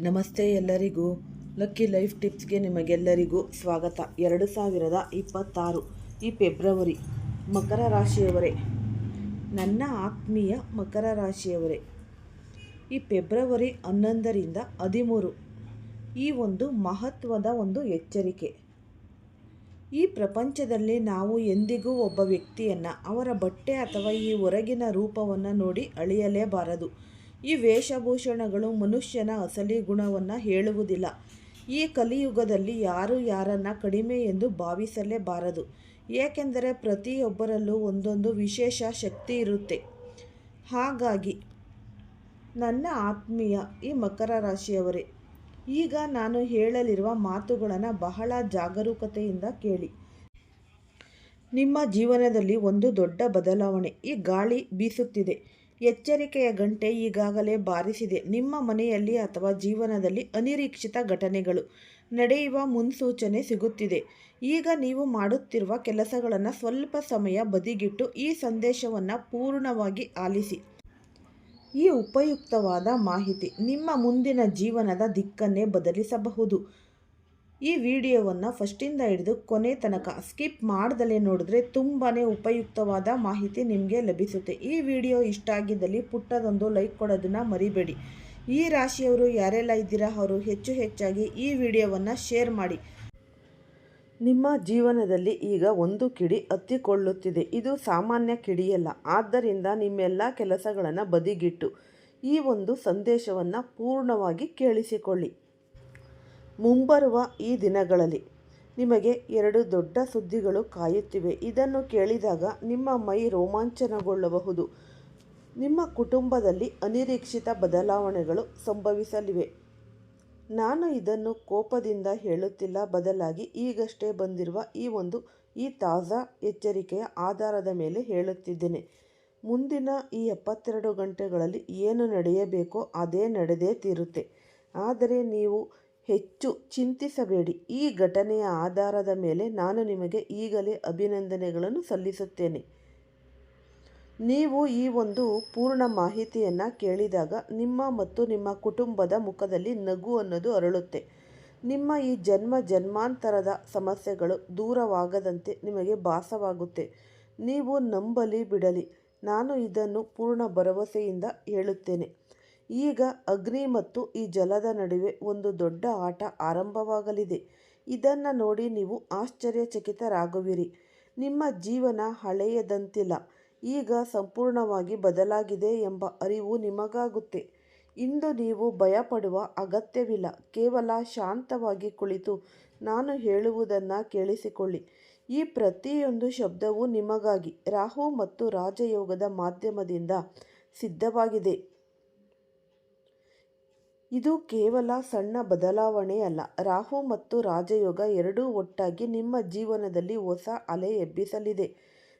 ನಮಸ್ತೆ ಎಲ್ಲರಿಗೂ. Lucky life ಟಿಪ್ಸ್ಗೆ ನಿಮಗೆಲ್ಲರಿಗೂ ಸ್ವಾಗತ. 2026 ಈ ಫೆಬ್ರವರಿ ಮಕರ ರಾಶಿಯವರೇ, ನನ್ನ ಆತ್ಮೀಯ ಮಕರ ರಾಶಿಯವರೇ, ಈ ಫೆಬ್ರವರಿ 11ರಿಂದ 13 ಈ ಒಂದು ಮಹತ್ವದ ಎಚ್ಚರಿಕೆ. ಈ ಪ್ರಪಂಚದಲ್ಲಿ ನಾವು ಎಂದಿಗೂ ಒಬ್ಬ ವ್ಯಕ್ತಿಯನ್ನು ಅವರ ಬಟ್ಟೆ ಅಥವಾ ಈ ಹೊರಗಿನ ರೂಪವನ್ನು ನೋಡಿ ಅಳೆಯಲೇಬಾರದು. ಈ ವೇಷಭೂಷಣಗಳು ಮನುಷ್ಯನ ಅಸಲಿ ಗುಣವನ್ನು ಹೇಳುವುದಿಲ್ಲ. ಈ ಕಲಿಯುಗದಲ್ಲಿ ಯಾರು ಯಾರನ್ನು ಕಡಿಮೆ ಎಂದು ಭಾವಿಸಲೇಬಾರದು. ಏಕೆಂದರೆ ಪ್ರತಿಯೊಬ್ಬರಲ್ಲೂ ಒಂದೊಂದು ವಿಶೇಷ ಶಕ್ತಿ ಇರುತ್ತೆ. ಹಾಗಾಗಿ ನನ್ನ ಆತ್ಮೀಯ ಈ ಮಕರ ರಾಶಿಯವರೇ, ಈಗ ನಾನು ಹೇಳಲಿರುವ ಮಾತುಗಳನ್ನು ಬಹಳ ಜಾಗರೂಕತೆಯಿಂದ ಕೇಳಿ. ನಿಮ್ಮ ಜೀವನದಲ್ಲಿ ಒಂದು ದೊಡ್ಡ ಬದಲಾವಣೆ ಈ ಗಾಳಿ ಬೀಸುತ್ತಿದೆ. ಎಚ್ಚರಿಕೆಯ ಗಂಟೆ ಈಗಾಗಲೇ ಬಾರಿಸಿದೆ. ನಿಮ್ಮ ಮನೆಯಲ್ಲಿ ಅಥವಾ ಜೀವನದಲ್ಲಿ ಅನಿರೀಕ್ಷಿತ ಘಟನೆಗಳು ನಡೆಯುವ ಮುನ್ಸೂಚನೆ ಸಿಗುತ್ತಿದೆ. ಈಗ ನೀವು ಮಾಡುತ್ತಿರುವ ಕೆಲಸಗಳನ್ನು ಸ್ವಲ್ಪ ಸಮಯ ಬದಿಗಿಟ್ಟು ಈ ಸಂದೇಶವನ್ನು ಪೂರ್ಣವಾಗಿ ಆಲಿಸಿ. ಈ ಉಪಯುಕ್ತವಾದ ಮಾಹಿತಿ ನಿಮ್ಮ ಮುಂದಿನ ಜೀವನದ ದಿಕ್ಕನ್ನೇ ಬದಲಿಸಬಹುದು. ಈ ವಿಡಿಯೋವನ್ನು ಫಸ್ಟಿಂದ ಹಿಡಿದು ಕೊನೆ ತನಕ ಸ್ಕಿಪ್ ಮಾಡ್ದಲೇ ನೋಡಿದ್ರೆ ತುಂಬಾ ಉಪಯುಕ್ತವಾದ ಮಾಹಿತಿ ನಿಮಗೆ ಲಭಿಸುತ್ತೆ. ಈ ವಿಡಿಯೋ ಇಷ್ಟ ಆಗಿದ್ದಲ್ಲಿ ಪುಟ್ಟದೊಂದು ಲೈಕ್ ಕೊಡೋದನ್ನು ಮರಿಬೇಡಿ. ಈ ರಾಶಿಯವರು ಯಾರೆಲ್ಲ ಇದ್ದೀರಾ ಅವರು ಹೆಚ್ಚಾಗಿ ಈ ವಿಡಿಯೋವನ್ನು ಶೇರ್ ಮಾಡಿ. ನಿಮ್ಮ ಜೀವನದಲ್ಲಿ ಈಗ ಒಂದು ಕಿಡಿ ಹತ್ತಿಕೊಳ್ಳುತ್ತಿದೆ. ಇದು ಸಾಮಾನ್ಯ ಕಿಡಿಯಲ್ಲ. ಆದ್ದರಿಂದ ನಿಮ್ಮೆಲ್ಲ ಕೆಲಸಗಳನ್ನು ಬದಿಗಿಟ್ಟು ಈ ಒಂದು ಸಂದೇಶವನ್ನು ಪೂರ್ಣವಾಗಿ ಕೇಳಿಸಿಕೊಳ್ಳಿ. ಮುಂಬರುವ ಈ ದಿನಗಳಲ್ಲಿ ನಿಮಗೆ 2 ದೊಡ್ಡ ಸುದ್ದಿಗಳು ಕಾಯುತ್ತಿವೆ. ಇದನ್ನು ಕೇಳಿದಾಗ ನಿಮ್ಮ ಮೈ ರೋಮಾಂಚನಗೊಳ್ಳಬಹುದು. ನಿಮ್ಮ ಕುಟುಂಬದಲ್ಲಿ ಅನಿರೀಕ್ಷಿತ ಬದಲಾವಣೆಗಳು ಸಂಭವಿಸಲಿವೆ. ನಾನು ಇದನ್ನು ಕೋಪದಿಂದ ಹೇಳುತ್ತಿಲ್ಲ, ಬದಲಾಗಿ ಈಗಷ್ಟೇ ಬಂದಿರುವ ಈ ತಾಜಾ ಎಚ್ಚರಿಕೆಯ ಆಧಾರದ ಮೇಲೆ ಹೇಳುತ್ತಿದ್ದೇನೆ. ಮುಂದಿನ ಈ 72 ಗಂಟೆಗಳಲ್ಲಿ ಏನು ನಡೆಯಬೇಕೋ ಅದೇ ನಡೆದೇ ತೀರುತ್ತೆ. ಆದರೆ ನೀವು ಹೆಚ್ಚು ಚಿಂತಿಸಬೇಡಿ. ಈ ಘಟನೆಯ ಆಧಾರದ ಮೇಲೆ ನಾನು ನಿಮಗೆ ಈಗಲೇ ಅಭಿನಂದನೆಗಳನ್ನು ಸಲ್ಲಿಸುತ್ತೇನೆ. ನೀವು ಈ ಒಂದು ಪೂರ್ಣ ಮಾಹಿತಿಯನ್ನು ಕೇಳಿದಾಗ ನಿಮ್ಮ ಮತ್ತು ನಿಮ್ಮ ಕುಟುಂಬದ ಮುಖದಲ್ಲಿ ನಗು ಅನ್ನೋದು ಅರಳುತ್ತೆ. ನಿಮ್ಮ ಈ ಜನ್ಮಾಂತರದ ಸಮಸ್ಯೆಗಳು ದೂರವಾಗದಂತೆ ನಿಮಗೆ ಭಾಸವಾಗುತ್ತೆ. ನೀವು ನಂಬಲಿ ಬಿಡಲಿ, ನಾನು ಇದನ್ನು ಪೂರ್ಣ ಭರವಸೆಯಿಂದ ಹೇಳುತ್ತೇನೆ. ಈಗ ಅಗ್ನಿ ಮತ್ತು ಈ ಜಲದ ನಡುವೆ ಒಂದು ದೊಡ್ಡ ಆಟ ಆರಂಭವಾಗಲಿದೆ. ಇದನ್ನು ನೋಡಿ ನೀವು ಆಶ್ಚರ್ಯಚಕಿತರಾಗುವಿರಿ. ನಿಮ್ಮ ಜೀವನ ಹಳೆಯದಂತಿಲ್ಲ, ಈಗ ಸಂಪೂರ್ಣವಾಗಿ ಬದಲಾಗಿದೆ ಎಂಬ ಅರಿವು ನಿಮಗಾಗುತ್ತೆ. ಇಂದು ನೀವು ಭಯಪಡುವ ಅಗತ್ಯವಿಲ್ಲ. ಕೇವಲ ಶಾಂತವಾಗಿ ಕುಳಿತು ನಾನು ಹೇಳುವುದನ್ನು ಕೇಳಿಸಿಕೊಳ್ಳಿ. ಈ ಪ್ರತಿಯೊಂದು ಶಬ್ದವೂ ನಿಮಗಾಗಿ ರಾಹು ಮತ್ತು ರಾಜಯೋಗದ ಮಾಧ್ಯಮದಿಂದ ಸಿದ್ಧವಾಗಿದೆ. ಇದು ಕೇವಲ ಸಣ್ಣ ಬದಲಾವಣೆ ಅಲ್ಲ. ರಾಹು ಮತ್ತು ರಾಜಯೋಗ ಎರಡೂ ಒಟ್ಟಾಗಿ ನಿಮ್ಮ ಜೀವನದಲ್ಲಿ ಹೊಸ ಅಲೆ ಎಬ್ಬಿಸಲಿದೆ.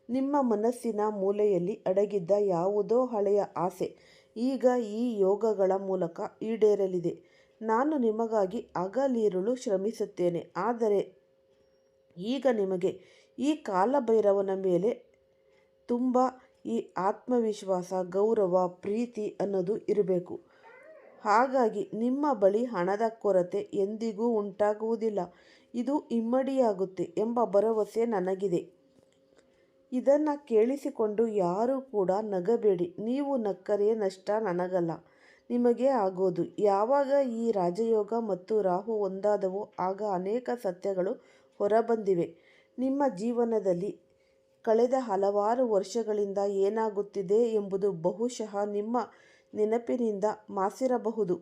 ನಿಮ್ಮ ಮನಸ್ಸಿನ ಮೂಲೆಯಲ್ಲಿ ಅಡಗಿದ್ದ ಯಾವುದೋ ಹಳೆಯ ಆಸೆ ಈಗ ಈ ಯೋಗಗಳ ಮೂಲಕ ಈಡೇರಲಿದೆ. ನಾನು ನಿಮಗಾಗಿ ಹಗಲಿರುಳು ಶ್ರಮಿಸುತ್ತೇನೆ, ಆದರೆ ಈಗ ನಿಮಗೆ ಈ ಕಾಲಭೈರವನ ಮೇಲೆ ತುಂಬ ಈ ಆತ್ಮವಿಶ್ವಾಸ, ಗೌರವ, ಪ್ರೀತಿ ಅನ್ನೋದು ಇರಬೇಕು. ಹಾಗಾಗಿ ನಿಮ್ಮ ಬಳಿ ಹಣದ ಕೊರತೆ ಎಂದಿಗೂ ಉಂಟಾಗುವುದಿಲ್ಲ. ಇದು ಇಮ್ಮಡಿಯಾಗುತ್ತೆ ಎಂಬ ಭರವಸೆ ನನಗಿದೆ. ಇದನ್ನು ಕೇಳಿಸಿಕೊಂಡು ಯಾರೂ ಕೂಡ ನಗಬೇಡಿ. ನೀವು ನಕ್ಕರೆ ನಷ್ಟ ನನಗಲ್ಲ, ನಿಮಗೆ ಆಗೋದು. ಯಾವಾಗ ಈ ರಾಜಯೋಗ ಮತ್ತು ರಾಹು ಒಂದಾದವೋ ಆಗ ಅನೇಕ ಸತ್ಯಗಳು ಹೊರಬಂದಿವೆ. ನಿಮ್ಮ ಜೀವನದಲ್ಲಿ ಕಳೆದ ಹಲವಾರು ವರ್ಷಗಳಿಂದ ಏನಾಗುತ್ತಿದೆ ಎಂಬುದು ಬಹುಶಃ ನಿಮ್ಮ ನೆನಪಿನಿಂದ ಮಾಸಿರಬಹುದು.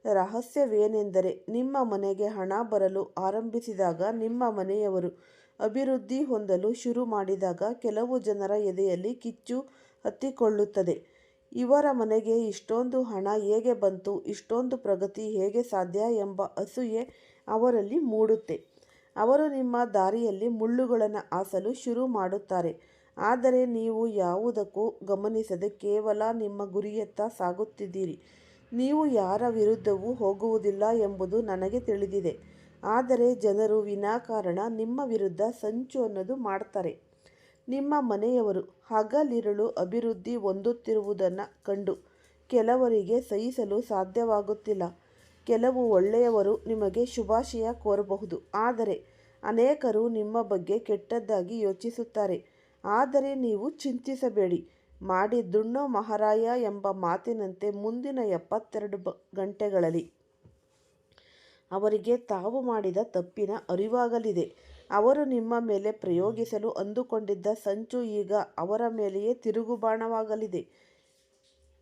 ರಹಸ್ಯವೇನೆಂದರೆ ನಿಮ್ಮ ಮನೆಗೆ ಹಣ ಬರಲು ಆರಂಭಿಸಿದಾಗ, ನಿಮ್ಮ ಮನೆಯವರು ಅಭಿವೃದ್ಧಿ ಹೊಂದಲು ಶುರು ಮಾಡಿದಾಗ ಕೆಲವು ಜನರ ಎದೆಯಲ್ಲಿ ಕಿಚ್ಚು ಹತ್ತಿಕೊಳ್ಳುತ್ತದೆ. ಇವರ ಮನೆಗೆ ಇಷ್ಟೊಂದು ಹಣ ಹೇಗೆ ಬಂತು, ಇಷ್ಟೊಂದು ಪ್ರಗತಿ ಹೇಗೆ ಸಾಧ್ಯ ಎಂಬ ಅಸೂಯೆ ಅವರಲ್ಲಿ ಮೂಡುತ್ತೆ. ಅವರು ನಿಮ್ಮ ದಾರಿಯಲ್ಲಿ ಮುಳ್ಳುಗಳನ್ನು ಹಾಸಲು ಶುರು ಮಾಡುತ್ತಾರೆ. ಆದರೆ ನೀವು ಯಾವುದಕ್ಕೂ ಗಮನಿಸದೆ ಕೇವಲ ನಿಮ್ಮ ಗುರಿಯತ್ತ ಸಾಗುತ್ತಿದ್ದೀರಿ. ನೀವು ಯಾರ ವಿರುದ್ಧವೂ ಹೋಗುವುದಿಲ್ಲ ಎಂಬುದು ನನಗೆ ತಿಳಿದಿದೆ. ಆದರೆ ಜನರು ವಿನಾಕಾರಣ ನಿಮ್ಮ ವಿರುದ್ಧ ಸಂಚು ಅನ್ನೋದು ಮಾಡ್ತಾರೆ. ನಿಮ್ಮ ಮನೆಯವರು ಹಗಲಿರುಳು ಅಭಿವೃದ್ಧಿ ಹೊಂದುತ್ತಿರುವುದನ್ನು ಕಂಡು ಕೆಲವರಿಗೆ ಸಹಿಸಲು ಸಾಧ್ಯವಾಗುತ್ತಿಲ್ಲ. ಕೆಲವು ಒಳ್ಳೆಯವರು ನಿಮಗೆ ಶುಭಾಶಯ ಕೋರಬಹುದು, ಆದರೆ ಅನೇಕರು ನಿಮ್ಮ ಬಗ್ಗೆ ಕೆಟ್ಟದ್ದಾಗಿ ಯೋಚಿಸುತ್ತಾರೆ. ಆದರೆ ನೀವು ಚಿಂತಿಸಬೇಡಿ. ಮಾಡಿದ್ದುಣ್ಣೋ ಮಹಾರಾಯ ಎಂಬ ಮಾತಿನಂತೆ ಮುಂದಿನ 72 ಗಂಟೆಗಳಲ್ಲಿ ಅವರಿಗೆ ತಾವು ಮಾಡಿದ ತಪ್ಪಿನ ಅರಿವಾಗಲಿದೆ. ಅವರು ನಿಮ್ಮ ಮೇಲೆ ಪ್ರಯೋಗಿಸಲು ಅಂದುಕೊಂಡಿದ್ದ ಸಂಚು ಈಗ ಅವರ ಮೇಲೆಯೇ ತಿರುಗುಬಾಣವಾಗಲಿದೆ.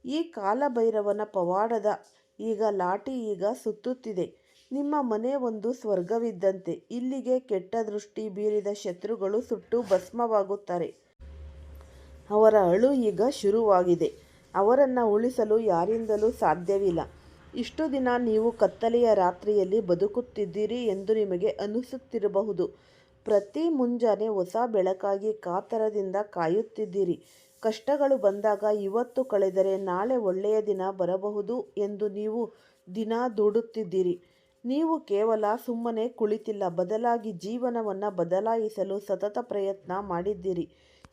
ಈ ಕಾಲಭೈರವನ ಪವಾಡದ ಲಾಠಿ ಈಗ ಸುತ್ತುತ್ತಿದೆ. ನಿಮ್ಮ ಮನೆ ಒಂದು ಸ್ವರ್ಗವಿದ್ದಂತೆ. ಇಲ್ಲಿಗೆ ಕೆಟ್ಟ ದೃಷ್ಟಿ ಬೀರಿದ ಶತ್ರುಗಳು ಸುಟ್ಟು ಭಸ್ಮವಾಗುತ್ತಾರೆ. ಅವರ ಅಳು ಈಗ ಶುರುವಾಗಿದೆ. ಅವರನ್ನು ಉಳಿಸಲು ಯಾರಿಂದಲೂ ಸಾಧ್ಯವಿಲ್ಲ. ಇಷ್ಟು ದಿನ ನೀವು ಕತ್ತಲೆಯ ರಾತ್ರಿಯಲ್ಲಿ ಬದುಕುತ್ತಿದ್ದೀರಿ ಎಂದು ನಿಮಗೆ ಅನಿಸುತ್ತಿರಬಹುದು. ಪ್ರತಿ ಮುಂಜಾನೆ ಹೊಸ ಬೆಳಕಾಗಿ ಕಾತರದಿಂದ ಕಾಯುತ್ತಿದ್ದೀರಿ. ಕಷ್ಟಗಳು ಬಂದಾಗ ಇವತ್ತು ಕಳೆದರೆ ನಾಳೆ ಒಳ್ಳೆಯ ದಿನ ಬರಬಹುದು ಎಂದು ನೀವು ದಿನ ದೂಡುತ್ತಿದ್ದೀರಿ. ನೀವು ಕೇವಲ ಸುಮ್ಮನೆ ಕುಳಿತಿಲ್ಲ, ಬದಲಾಗಿ ಜೀವನವನ್ನು ಬದಲಾಯಿಸಲು ಸತತ ಪ್ರಯತ್ನ ಮಾಡಿದ್ದೀರಿ.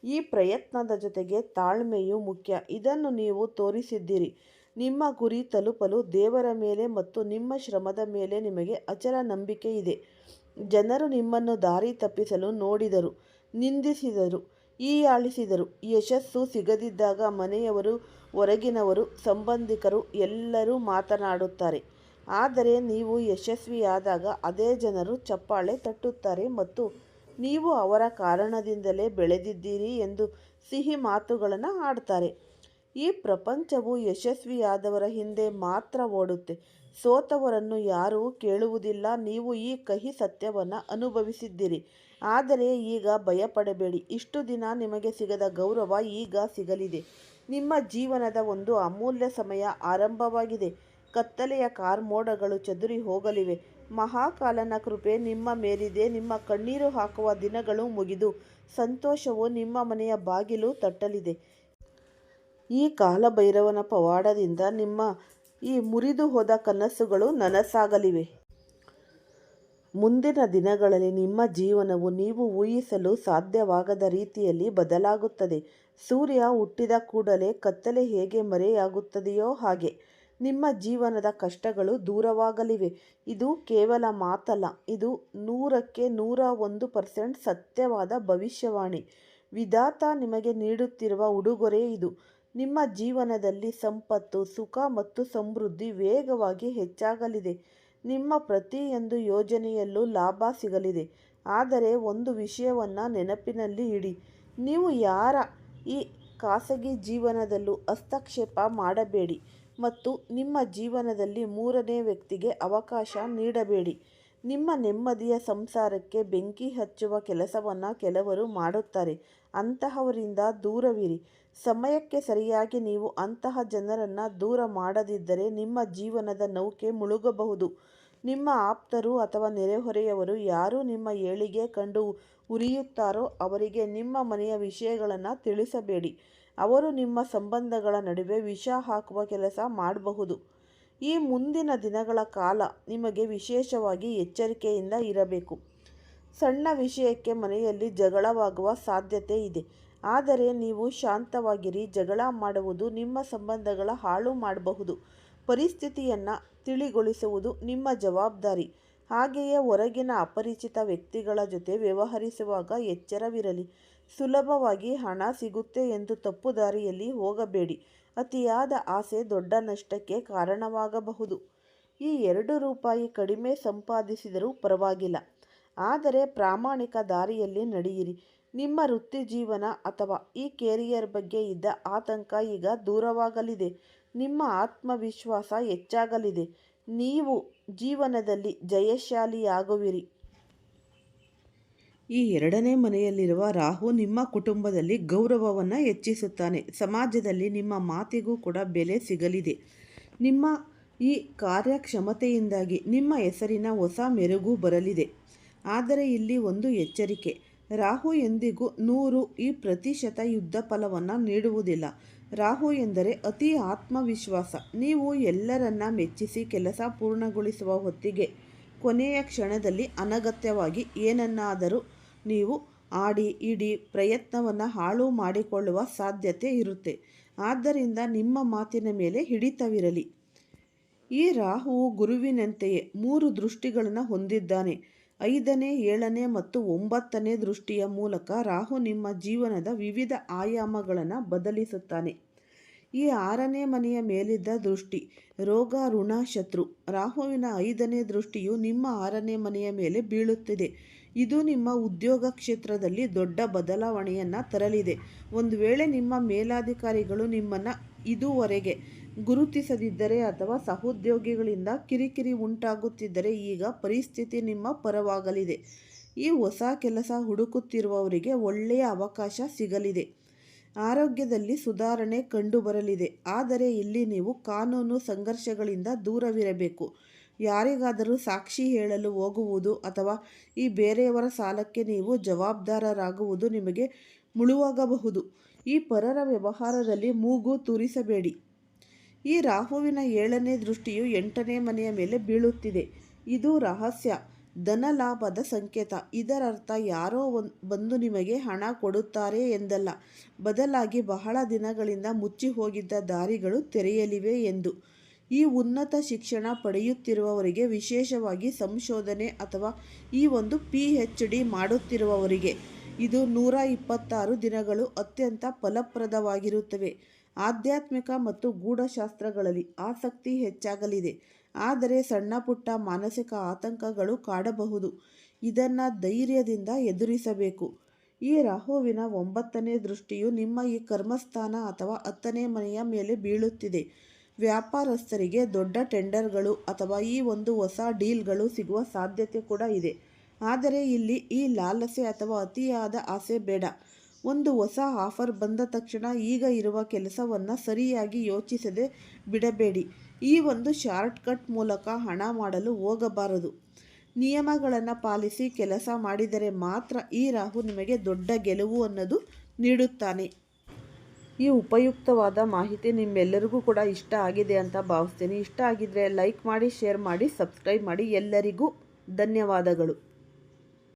ಈ ಪ್ರಯತ್ನದ ಜೊತೆಗೆ ತಾಳ್ಮೆಯೂ ಮುಖ್ಯ. ಇದನ್ನು ನೀವು ತೋರಿಸಿದ್ದೀರಿ. ನಿಮ್ಮ ಗುರಿ ತಲುಪಲು ದೇವರ ಮೇಲೆ ಮತ್ತು ನಿಮ್ಮ ಶ್ರಮದ ಮೇಲೆ ನಿಮಗೆ ಅಚಲ ನಂಬಿಕೆ ಇದೆ. ಜನರು ನಿಮ್ಮನ್ನು ದಾರಿ ತಪ್ಪಿಸಲು ನೋಡಿದರು, ನಿಂದಿಸಿದರು, ಹೀಯಾಳಿಸಿದರು. ಯಶಸ್ಸು ಸಿಗದಿದ್ದಾಗ ಮನೆಯವರು, ಹೊರಗಿನವರು, ಸಂಬಂಧಿಕರು ಎಲ್ಲರೂ ಮಾತನಾಡುತ್ತಾರೆ. ಆದರೆ ನೀವು ಯಶಸ್ವಿಯಾದಾಗ ಅದೇ ಜನರು ಚಪ್ಪಾಳೆ ತಟ್ಟುತ್ತಾರೆ ಮತ್ತು ನೀವು ಅವರ ಕಾರಣದಿಂದಲೇ ಬೆಳೆದಿದ್ದೀರಿ ಎಂದು ಸಿಹಿ ಮಾತುಗಳನ್ನು ಆಡ್ತಾರೆ. ಈ ಪ್ರಪಂಚವು ಯಶಸ್ವಿಯಾದವರ ಹಿಂದೆ ಮಾತ್ರ ಓಡುತ್ತೆ. ಸೋತವರನ್ನು ಯಾರೂ ಕೇಳುವುದಿಲ್ಲ. ನೀವು ಈ ಕಹಿ ಸತ್ಯವನ್ನು ಅನುಭವಿಸಿದ್ದೀರಿ. ಆದರೆ ಈಗ ಭಯಪಡಬೇಡಿ. ಇಷ್ಟು ದಿನ ನಿಮಗೆ ಸಿಗದ ಗೌರವ ಈಗ ಸಿಗಲಿದೆ. ನಿಮ್ಮ ಜೀವನದ ಒಂದು ಅಮೂಲ್ಯ ಸಮಯ ಆರಂಭವಾಗಿದೆ. ಕತ್ತಲೆಯ ಕಾರ್ಮೋಡಗಳು ಚದುರಿ ಹೋಗಲಿವೆ. ಮಹಾಕಾಲನ ಕೃಪೆ ನಿಮ್ಮ ಮೇಲಿದೆ. ನಿಮ್ಮ ಕಣ್ಣೀರು ಹಾಕುವ ದಿನಗಳು ಮುಗಿದು ಸಂತೋಷವು ನಿಮ್ಮ ಮನೆಯ ಬಾಗಿಲು ತಟ್ಟಲಿದೆ. ಈ ಕಾಲಭೈರವನ ಪವಾಡದಿಂದ ನಿಮ್ಮ ಈ ಮುರಿದು ಹೋದ ಕನಸುಗಳು ನನಸಾಗಲಿವೆ. ಮುಂದಿನ ದಿನಗಳಲ್ಲಿ ನಿಮ್ಮ ಜೀವನವು ನೀವು ಊಹಿಸಲು ಸಾಧ್ಯವಾಗದ ರೀತಿಯಲ್ಲಿ ಬದಲಾಗುತ್ತದೆ. ಸೂರ್ಯ ಹುಟ್ಟಿದ ಕೂಡಲೇ ಕತ್ತಲೆ ಹೇಗೆ ಮರೆಯಾಗುತ್ತದೆಯೋ ಹಾಗೆ ನಿಮ್ಮ ಜೀವನದ ಕಷ್ಟಗಳು ದೂರವಾಗಲಿವೆ. ಇದು ಕೇವಲ ಮಾತಲ್ಲ, ಇದು 100ಕ್ಕೆ 101% ಸತ್ಯವಾದ ಭವಿಷ್ಯವಾಣಿ. ವಿಧಾತ ನಿಮಗೆ ನೀಡುತ್ತಿರುವ ಉಡುಗೊರೆ ಇದು. ನಿಮ್ಮ ಜೀವನದಲ್ಲಿ ಸಂಪತ್ತು, ಸುಖ ಮತ್ತು ಸಮೃದ್ಧಿ ವೇಗವಾಗಿ ಹೆಚ್ಚಾಗಲಿದೆ. ನಿಮ್ಮ ಪ್ರತಿಯೊಂದು ಯೋಜನೆಯಲ್ಲೂ ಲಾಭ ಸಿಗಲಿದೆ. ಆದರೆ ಒಂದು ವಿಷಯವನ್ನು ನೆನಪಿನಲ್ಲಿ ಇಡಿ, ನೀವು ಯಾರ ಈ ಖಾಸಗಿ ಜೀವನದಲ್ಲೂ ಹಸ್ತಕ್ಷೇಪ ಮಾಡಬೇಡಿ ಮತ್ತು ನಿಮ್ಮ ಜೀವನದಲ್ಲಿ ಮೂರನೇ ವ್ಯಕ್ತಿಗೆ ಅವಕಾಶ ನೀಡಬೇಡಿ. ನಿಮ್ಮ ನೆಮ್ಮದಿಯ ಸಂಸಾರಕ್ಕೆ ಬೆಂಕಿ ಹಚ್ಚುವ ಕೆಲಸವನ್ನು ಕೆಲವರು ಮಾಡುತ್ತಾರೆ. ಅಂತಹವರಿಂದ ದೂರವಿರಿ. ಸಮಯಕ್ಕೆ ಸರಿಯಾಗಿ ನೀವು ಅಂತಹ ಜನರನ್ನು ದೂರ ಮಾಡದಿದ್ದರೆ ನಿಮ್ಮ ಜೀವನದ ನೌಕೆ ಮುಳುಗಬಹುದು. ನಿಮ್ಮ ಆಪ್ತರು ಅಥವಾ ನೆರೆಹೊರೆಯವರು ಯಾರು ನಿಮ್ಮ ಏಳಿಗೆ ಕಂಡು ಉರಿಯುತ್ತಾರೋ ಅವರಿಗೆ ನಿಮ್ಮ ಮನೆಯ ವಿಷಯಗಳನ್ನು ತಿಳಿಸಬೇಡಿ. ಅವರು ನಿಮ್ಮ ಸಂಬಂಧಗಳ ನಡುವೆ ವಿಷ ಹಾಕುವ ಕೆಲಸ ಮಾಡಬಹುದು. ಈ ಮುಂದಿನ ದಿನಗಳ ಕಾಲ ನಿಮಗೆ ವಿಶೇಷವಾಗಿ ಎಚ್ಚರಿಕೆಯಿಂದ ಇರಬೇಕು. ಸಣ್ಣ ವಿಷಯಕ್ಕೆ ಮನೆಯಲ್ಲಿ ಜಗಳವಾಗುವ ಸಾಧ್ಯತೆ ಇದೆ. ಆದರೆ ನೀವು ಶಾಂತವಾಗಿರಿ. ಜಗಳ ಮಾಡುವುದು ನಿಮ್ಮ ಸಂಬಂಧಗಳ ಹಾಳು ಮಾಡಬಹುದು. ಪರಿಸ್ಥಿತಿಯನ್ನು ತಿಳಿಗೊಳಿಸುವುದು ನಿಮ್ಮ ಜವಾಬ್ದಾರಿ. ಹಾಗೆಯೇ ಹೊರಗಿನ ಅಪರಿಚಿತ ವ್ಯಕ್ತಿಗಳ ಜೊತೆ ವ್ಯವಹರಿಸುವಾಗ ಎಚ್ಚರವಿರಲಿ. ಸುಲಭವಾಗಿ ಹಣ ಸಿಗುತ್ತೆ ಎಂದು ತಪ್ಪು ದಾರಿಯಲ್ಲಿ ಹೋಗಬೇಡಿ. ಅತಿಯಾದ ಆಸೆ ದೊಡ್ಡ ನಷ್ಟಕ್ಕೆ ಕಾರಣವಾಗಬಹುದು. ಈ ₹2 ಕಡಿಮೆ ಸಂಪಾದಿಸಿದರೂ ಪರವಾಗಿಲ್ಲ, ಆದರೆ ಪ್ರಾಮಾಣಿಕ ದಾರಿಯಲ್ಲಿ ನಡೆಯಿರಿ. ನಿಮ್ಮ ವೃತ್ತಿಜೀವನ ಅಥವಾ ಈ ಕೆರಿಯರ್ ಬಗ್ಗೆ ಇದ್ದ ಆತಂಕ ಈಗ ದೂರವಾಗಲಿದೆ. ನಿಮ್ಮ ಆತ್ಮವಿಶ್ವಾಸ ಹೆಚ್ಚಾಗಲಿದೆ. ನೀವು ಜೀವನದಲ್ಲಿ ಜಯಶಾಲಿಯಾಗುವಿರಿ. ಈ 2ನೇ ಮನೆಯಲ್ಲಿರುವ ರಾಹು ನಿಮ್ಮ ಕುಟುಂಬದಲ್ಲಿ ಗೌರವವನ್ನು ಹೆಚ್ಚಿಸುತ್ತಾನೆ. ಸಮಾಜದಲ್ಲಿ ನಿಮ್ಮ ಮಾತಿಗೂ ಕೂಡ ಬೆಲೆ ಸಿಗಲಿದೆ. ನಿಮ್ಮ ಈ ಕಾರ್ಯಕ್ಷಮತೆಯಿಂದಾಗಿ ನಿಮ್ಮ ಹೆಸರಿನ ಹೊಸ ಮೆರುಗು ಬರಲಿದೆ. ಆದರೆ ಇಲ್ಲಿ ಒಂದು ಎಚ್ಚರಿಕೆ, ರಾಹು ಎಂದಿಗೂ 100% ಯುದ್ಧ ಫಲವನ್ನು ನೀಡುವುದಿಲ್ಲ. ರಾಹು ಎಂದರೆ ಅತಿ ಆತ್ಮವಿಶ್ವಾಸ. ನೀವು ಎಲ್ಲರನ್ನ ಮೆಚ್ಚಿಸಿ ಕೆಲಸ ಪೂರ್ಣಗೊಳಿಸುವ ಹೊತ್ತಿಗೆ ಕೊನೆಯ ಕ್ಷಣದಲ್ಲಿ ಅನಗತ್ಯವಾಗಿ ಏನನ್ನಾದರೂ ನೀವು ಆಡಿ ಇಡೀ ಪ್ರಯತ್ನವನ್ನು ಹಾಳು ಮಾಡಿಕೊಳ್ಳುವ ಸಾಧ್ಯತೆ ಇರುತ್ತೆ. ಆದ್ದರಿಂದ ನಿಮ್ಮ ಮಾತಿನ ಮೇಲೆ ಹಿಡಿತವಿರಲಿ. ಈ ರಾಹುವು ಗುರುವಿನಂತೆಯೇ 3 ದೃಷ್ಟಿಗಳನ್ನು ಹೊಂದಿದ್ದಾನೆ. 5ನೇ, 7ನೇ ಮತ್ತು 9ನೇ ದೃಷ್ಟಿಯ ಮೂಲಕ ರಾಹು ನಿಮ್ಮ ಜೀವನದ ವಿವಿಧ ಆಯಾಮಗಳನ್ನು ಬದಲಿಸುತ್ತಾನೆ. ಈ 6ನೇ ಮನೆಯ ಮೇಲಿದ್ದ ದೃಷ್ಟಿ ರೋಗ, ಋಣ, ಶತ್ರು. ರಾಹುವಿನ 5ನೇ ದೃಷ್ಟಿಯು ನಿಮ್ಮ 6ನೇ ಮನೆಯ ಮೇಲೆ ಬೀಳುತ್ತಿದೆ. ಇದು ನಿಮ್ಮ ಉದ್ಯೋಗ ಕ್ಷೇತ್ರದಲ್ಲಿ ದೊಡ್ಡ ಬದಲಾವಣೆಯನ್ನು ತರಲಿದೆ. ಒಂದು ವೇಳೆ ನಿಮ್ಮ ಮೇಲಾಧಿಕಾರಿಗಳು ನಿಮ್ಮನ್ನು ಇದುವರೆಗೆ ಗುರುತಿಸದಿದ್ದರೆ ಅಥವಾ ಸಹೋದ್ಯೋಗಿಗಳಿಂದ ಕಿರಿಕಿರಿ ಉಂಟಾಗುತ್ತಿದ್ದರೆ ಈಗ ಪರಿಸ್ಥಿತಿ ನಿಮ್ಮ ಪರವಾಗಲಿದೆ. ಈ ಹೊಸ ಕೆಲಸ ಹುಡುಕುತ್ತಿರುವವರಿಗೆ ಒಳ್ಳೆಯ ಅವಕಾಶ ಸಿಗಲಿದೆ. ಆರೋಗ್ಯದಲ್ಲಿ ಸುಧಾರಣೆ ಕಂಡುಬರಲಿದೆ. ಆದರೆ ಇಲ್ಲಿ ನೀವು ಕಾನೂನು ಸಂಘರ್ಷಗಳಿಂದ ದೂರವಿರಬೇಕು. ಯಾರಿಗಾದರೂ ಸಾಕ್ಷಿ ಹೇಳಲು ಹೋಗುವುದು ಅಥವಾ ಈ ಬೇರೆಯವರ ಸಾಲಕ್ಕೆ ನೀವು ಜವಾಬ್ದಾರರಾಗುವುದು ನಿಮಗೆ ಮುಳುವಾಗಬಹುದು. ಈ ಪರರ ವ್ಯವಹಾರದಲ್ಲಿ ಮೂಗು ತೂರಿಸಬೇಡಿ. ಈ ರಾಹುವಿನ 7ನೇ ದೃಷ್ಟಿಯು 8ನೇ ಮನೆಯ ಮೇಲೆ ಬೀಳುತ್ತಿದೆ. ಇದು ರಹಸ್ಯ ಧನಲಾಭದ ಸಂಕೇತ. ಇದರರ್ಥ ಯಾರೋ ಬಂದು ನಿಮಗೆ ಹಣ ಕೊಡುತ್ತಾರೆ ಎಂದಲ್ಲ, ಬದಲಾಗಿ ಬಹಳ ದಿನಗಳಿಂದ ಮುಚ್ಚಿ ಹೋಗಿದ್ದ ದಾರಿಗಳು ತೆರೆಯಲಿವೆ ಎಂದು. ಈ ಉನ್ನತ ಶಿಕ್ಷಣ ಪಡೆಯುತ್ತಿರುವವರಿಗೆ, ವಿಶೇಷವಾಗಿ ಸಂಶೋಧನೆ ಅಥವಾ ಈ ಒಂದು PhD ಮಾಡುತ್ತಿರುವವರಿಗೆ ಇದು 126 ದಿನಗಳು ಅತ್ಯಂತ ಫಲಪ್ರದವಾಗಿರುತ್ತವೆ. ಆಧ್ಯಾತ್ಮಿಕ ಮತ್ತು ಗೂಢಶಾಸ್ತ್ರಗಳಲ್ಲಿ ಆಸಕ್ತಿ ಹೆಚ್ಚಾಗಲಿದೆ. ಆದರೆ ಸಣ್ಣ ಪುಟ್ಟ ಮಾನಸಿಕ ಆತಂಕಗಳು ಕಾಡಬಹುದು. ಇದನ್ನು ಧೈರ್ಯದಿಂದ ಎದುರಿಸಬೇಕು. ಈ ರಾಹುವಿನ 9ನೇ ದೃಷ್ಟಿಯು ನಿಮ್ಮ ಈ ಕರ್ಮಸ್ಥಾನ ಅಥವಾ 10ನೇ ಮನೆಯ ಮೇಲೆ ಬೀಳುತ್ತಿದೆ. ವ್ಯಾಪಾರಸ್ಥರಿಗೆ ದೊಡ್ಡ ಟೆಂಡರ್ಗಳು ಅಥವಾ ಈ ಒಂದು ಹೊಸ ಡೀಲ್ಗಳು ಸಿಗುವ ಸಾಧ್ಯತೆ ಕೂಡ ಇದೆ. ಆದರೆ ಇಲ್ಲಿ ಈ ಲಾಲಸೆ ಅಥವಾ ಅತಿಯಾದ ಆಸೆ ಬೇಡ. ಒಂದು ಹೊಸ ಆಫರ್ ಬಂದ ತಕ್ಷಣ ಈಗ ಇರುವ ಕೆಲಸವನ್ನು ಸರಿಯಾಗಿ ಯೋಚಿಸದೆ ಬಿಡಬೇಡಿ. ಈ ಒಂದು ಶಾರ್ಟ್ಕಟ್ ಮೂಲಕ ಹಣ ಮಾಡಲು ಹೋಗಬಾರದು. ನಿಯಮಗಳನ್ನು ಪಾಲಿಸಿ ಕೆಲಸ ಮಾಡಿದರೆ ಮಾತ್ರ ಈ ರಾಹು ನಿಮಗೆ ದೊಡ್ಡ ಗೆಲುವು ಅನ್ನೋದು ನೀಡುತ್ತಾನೆ. ಈ ಉಪಯುಕ್ತವಾದ ಮಾಹಿತಿ ನಿಮ್ಮೆಲ್ಲರಿಗೂ ಕೂಡ ಇಷ್ಟ ಆಗಿದೆ ಅಂತ ಭಾವಿಸ್ತೀನಿ. ಇಷ್ಟ ಆಗಿದ್ರೆ ಲೈಕ್ ಮಾಡಿ, ಶೇರ್ ಮಾಡಿ, ಸಬ್ಸ್ಕ್ರೈಬ್ ಮಾಡಿ. ಎಲ್ಲರಿಗೂ ಧನ್ಯವಾದಗಳು.